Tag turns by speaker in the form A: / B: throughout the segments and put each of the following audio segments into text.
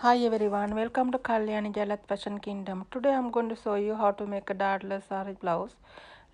A: Hi everyone, welcome to Kalyani Jayalath Fashion Kingdom. Today I'm going to show you how to make a dartless saree blouse.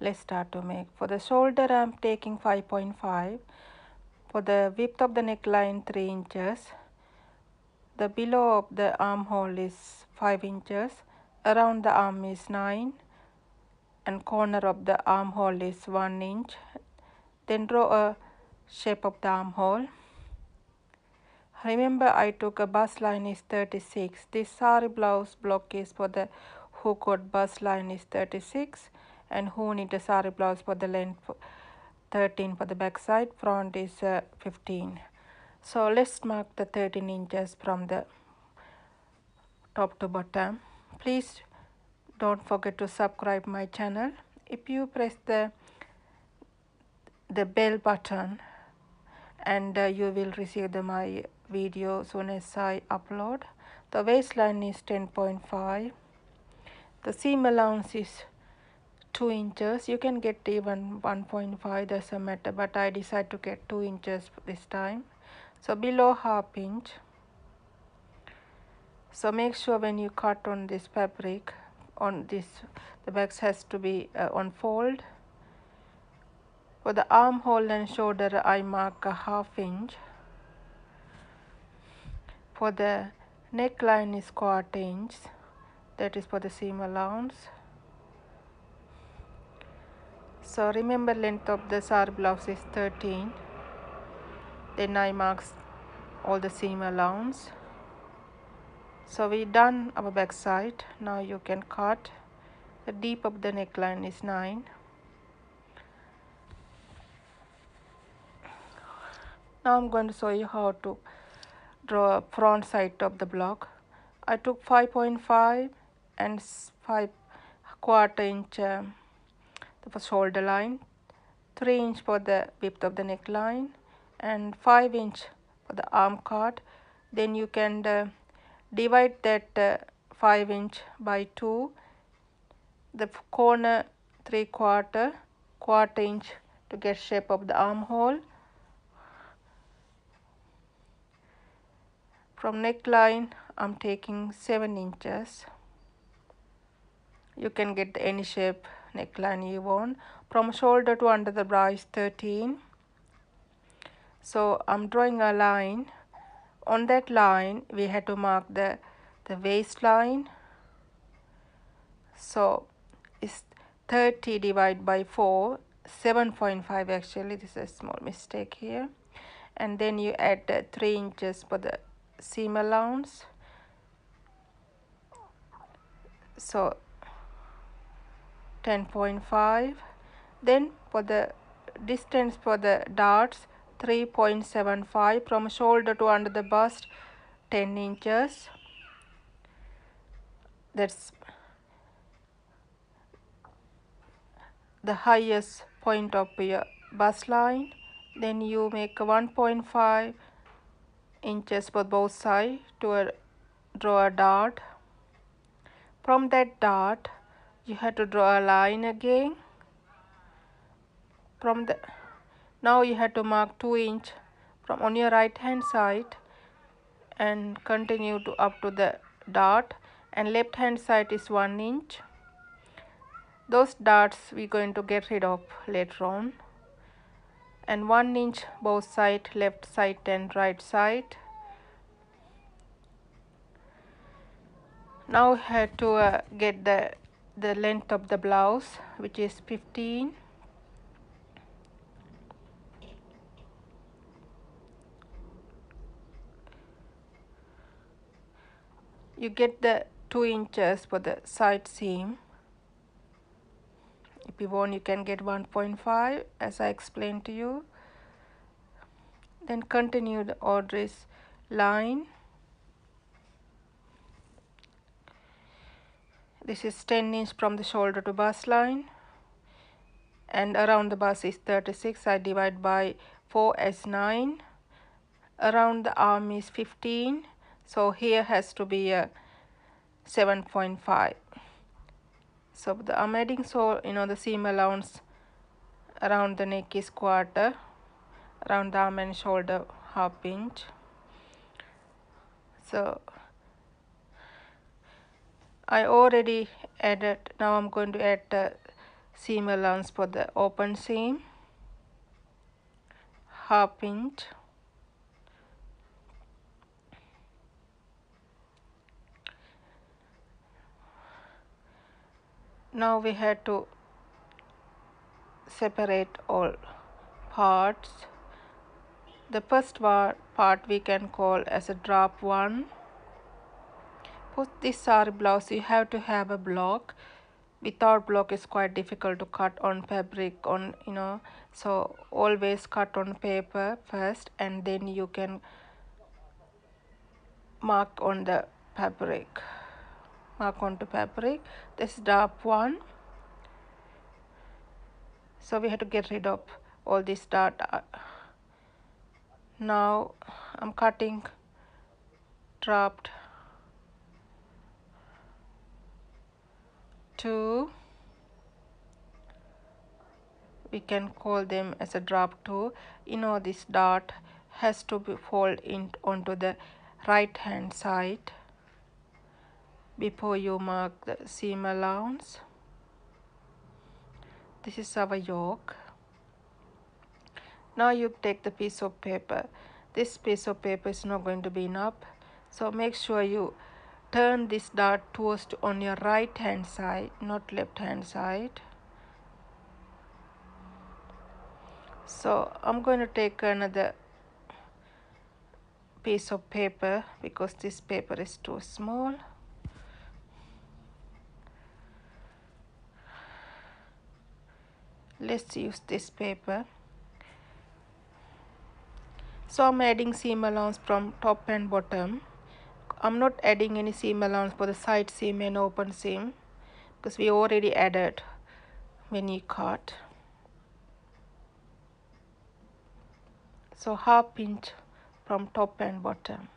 A: Let's start to make. For the shoulder I'm taking 5.5. For the width of the neckline 3 inches. The below of the armhole is 5 inches. Around the arm is 9. And corner of the armhole is 1 inch. Then draw a shape of the armhole. Remember I took a bust line is 36. This saree blouse block is for the who got bust line is 36 and who need a saree blouse for the length 13 for the back side, front is 15. So let's mark the 13 inches from the top to bottom. Please don't forget to subscribe my channel. If you press the bell button and you will receive my video soon as I upload. The waistline is 10.5. The seam allowance is 2 inches. You can get even 1.5, doesn't matter, but I decided to get 2 inches this time. So below half inch. So make sure when you cut on this fabric, on this, the back has to be on fold. For the armhole and shoulder I mark a half inch. For the neckline is 1/4 inch, that is for the seam allowance. So remember length of the saree blouse is 13. Then I mark all the seam allowance. So we done our back side. Now you can cut. The deep of the neckline is 9. Now I'm going to show you how to draw a front side of the block. I took 5.5 and 5/4 inch the shoulder line, 3 inch for the width of the neckline, and 5 inch for the arm cut. Then you can divide that 5 inch by 2. The corner 3/4 inch to get shape of the armhole. From neckline I'm taking 7 inches. You can get any shape neckline you want. From shoulder to under the bra is 13. So I'm drawing a line. On that line we had to mark the waistline. So it's 30 divided by 4, 7.5 actually, this is a small mistake here. And then you add 3 inches for the seam allowance. So 10.5. Then for the distance for the darts 3.75. From shoulder to under the bust 10 inches. That's the highest point of your bust line. Then you make 1.5 inches for both sides to draw a dart. From that dart you have to draw a line again. From the now you have to mark 2 inch from on your right hand side and continue to up to the dart, and left hand side is 1 inch. Those darts we're going to get rid of later on. And 1 inch both side, left side and right side. Now we have to get the length of the blouse, which is 15. You get the 2 inches for the side seam. If you want, you can get 1.5 as I explained to you. Then continue the Audrey's line. This is 10 inch from the shoulder to bust line, and around the bust is 36. I divide by 4 as 9. Around the arm is 15, so here has to be a 7.5. So I'm adding, so the seam allowance around the neck is 1/4, around the arm and shoulder half inch. So I already added. Now I'm going to add the seam allowance for the open seam, half inch. Now we have to separate all parts. The first part we can call as a drop 1. For this saree blouse you have to have a block. Without block it's quite difficult to cut on fabric, on so always cut on paper first and then you can mark on the fabric. Mark onto fabric. This is drop 1. So we have to get rid of all this dart. Now I'm cutting dropped 2. We can call them as a drop 2. This dart has to be fold in onto the right hand side before you mark the seam allowance. This is our yoke. Now you take the piece of paper. This piece of paper is not going to be enough, so make sure you turn this dart towards on your right hand side, not left hand side. So I'm going to take another piece of paper because this paper is too small. Let's use this paper. So I'm adding seam allowance from top and bottom. I'm not adding any seam allowance for the side seam and open seam because we already added when you cut. So half inch from top and bottom.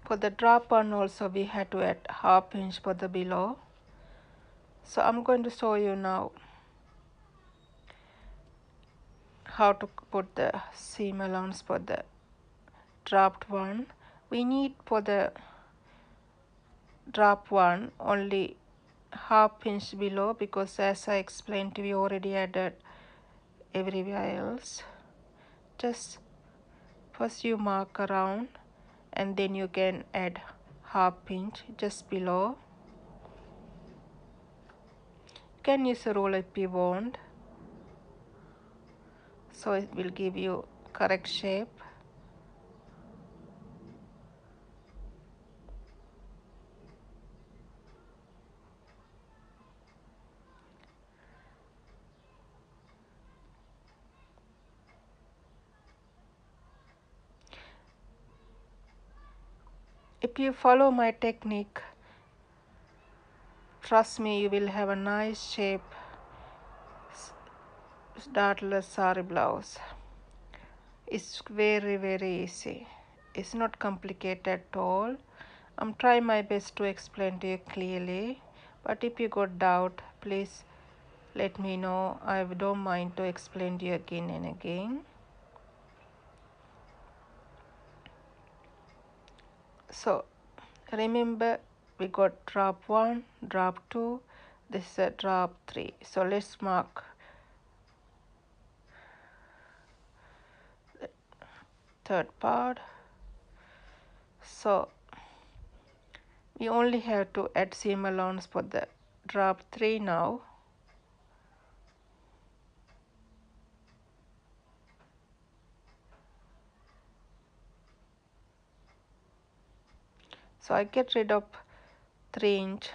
A: For the drop 1 also we had to add half inch for the below. So I'm going to show you now how to put the seam allowance for the dropped 1. We need for the drop 1 only half inch below because as I explained we already added everywhere else. Just first you mark around and then you can add half inch just below. You can use a ruler if you want, so it will give you correct shape. If you follow my technique, trust me, you will have a nice shape Dartless saree blouse. It's very easy. It's not complicated at all. I'm trying my best to explain to you clearly, but if you got doubt, please let me know. I don't mind to explain to you again and again. So remember, we got drop 1, drop 2, this is a drop 3. So let's mark the third part. So we only have to add seam allowance for the drop 3 now. So I get rid of 3 inch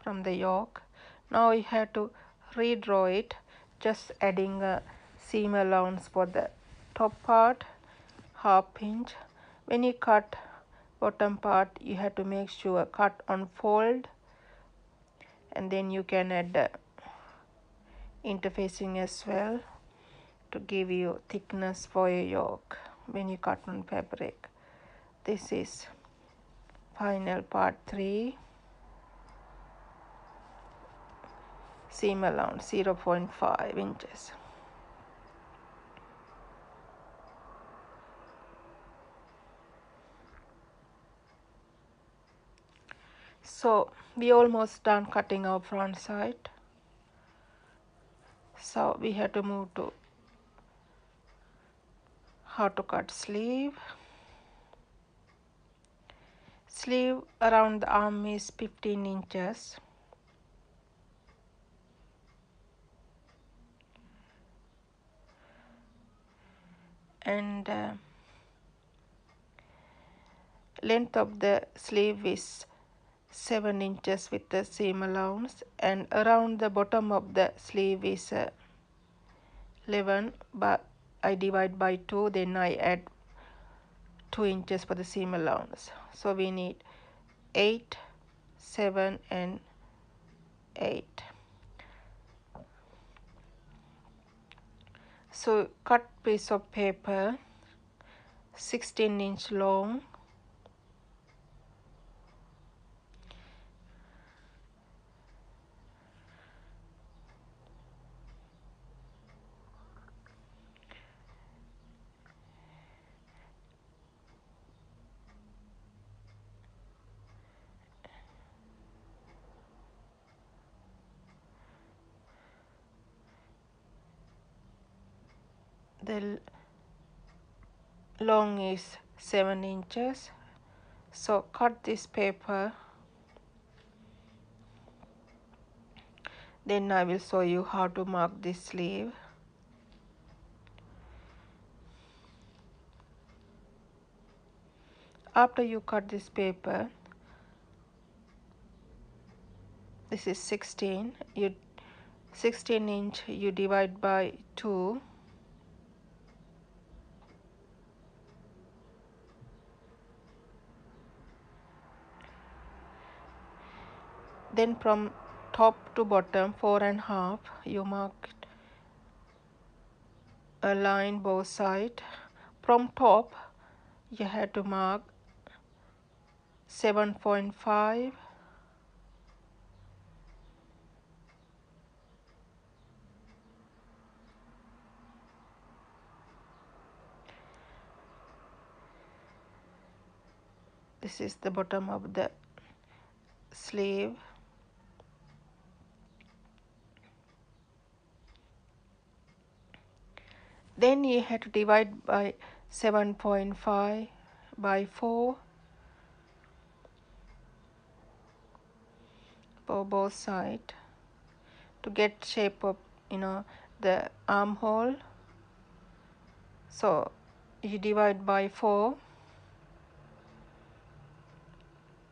A: from the yoke. Now you have to redraw it, just adding a seam allowance for the top part, half inch. When you cut bottom part, you have to make sure cut on fold, and then you can add the interfacing as well to give you thickness for your yoke. when you cut on fabric. This is final part 3, seam allowance 0.5 inches. So we almost done cutting our front side. So we have to move to how to cut sleeve. Sleeve around the arm is 15 inches. And length of the sleeve is 7 inches with the seam allowance, and around the bottom of the sleeve is 11, but I divide by 2, then I add 2 inches for the seam allowance. So we need 8, 7 and 8. So cut piece of paper 16-inch long, the long is 7 inches. So cut this paper, then I will show you how to mark this sleeve. After you cut this paper, this is 16 inch, you divide by 2, then from top to bottom 4.5 you mark a line both sides. From top you have to mark 7.5, this is the bottom of the sleeve. Then you have to divide by 7.5 by 4 for both sides to get shape of the armhole. So you divide by 4,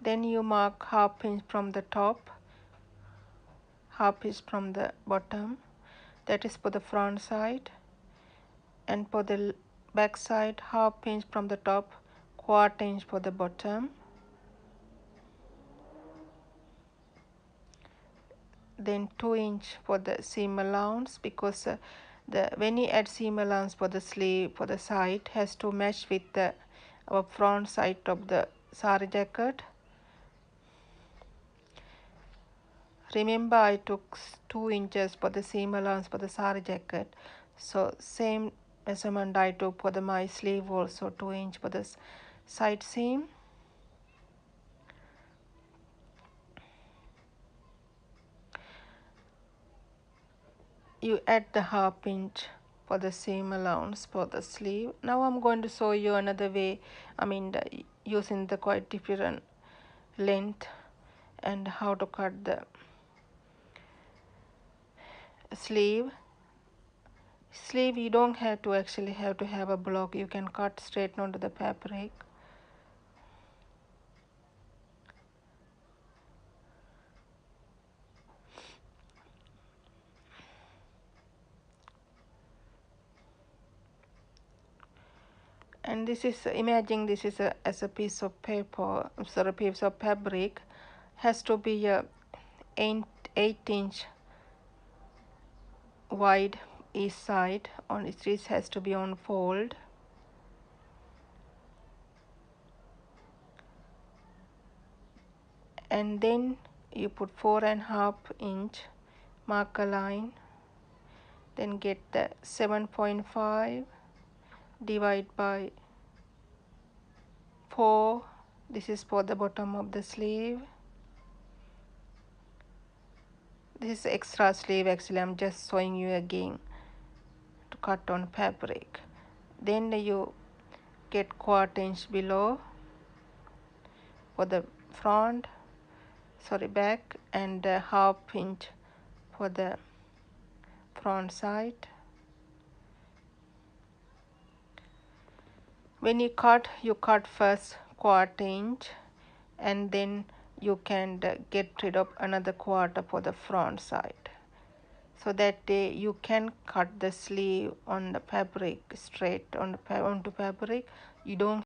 A: then you mark half inch from the top, half inch from the bottom. That is for the front side, and for the back side half inch from the top, quarter inch for the bottom. Then 2 inch for the seam allowance, because when you add seam allowance for the sleeve for the side has to match with the our front side of the saree jacket. Remember I took 2 inches for the seam allowance for the saree jacket, so same measurement I took for my sleeve also, 2 inch for the side seam. You add the half inch for the seam allowance for the sleeve. Now I'm going to show you another way, using the quite different length and how to cut the sleeve. You don't have to have a block, you can cut straight onto the fabric. And this is, imagine this is as a piece of paper, sorry, piece of fabric, has to be a 8-inch wide each side, on each has to be on fold. and then you put 4.5 inch marker line, then get the 7.5 divide by 4. This is for the bottom of the sleeve. This is extra sleeve, actually I'm just showing you again to cut on fabric. Then you get 1/4 inch below for the back, and 1/2 inch for the front side. When you cut first 1/4 inch, and then you can get rid of another 1/4 for the front side, so that you can cut the sleeve on the fabric straight onto fabric. You don't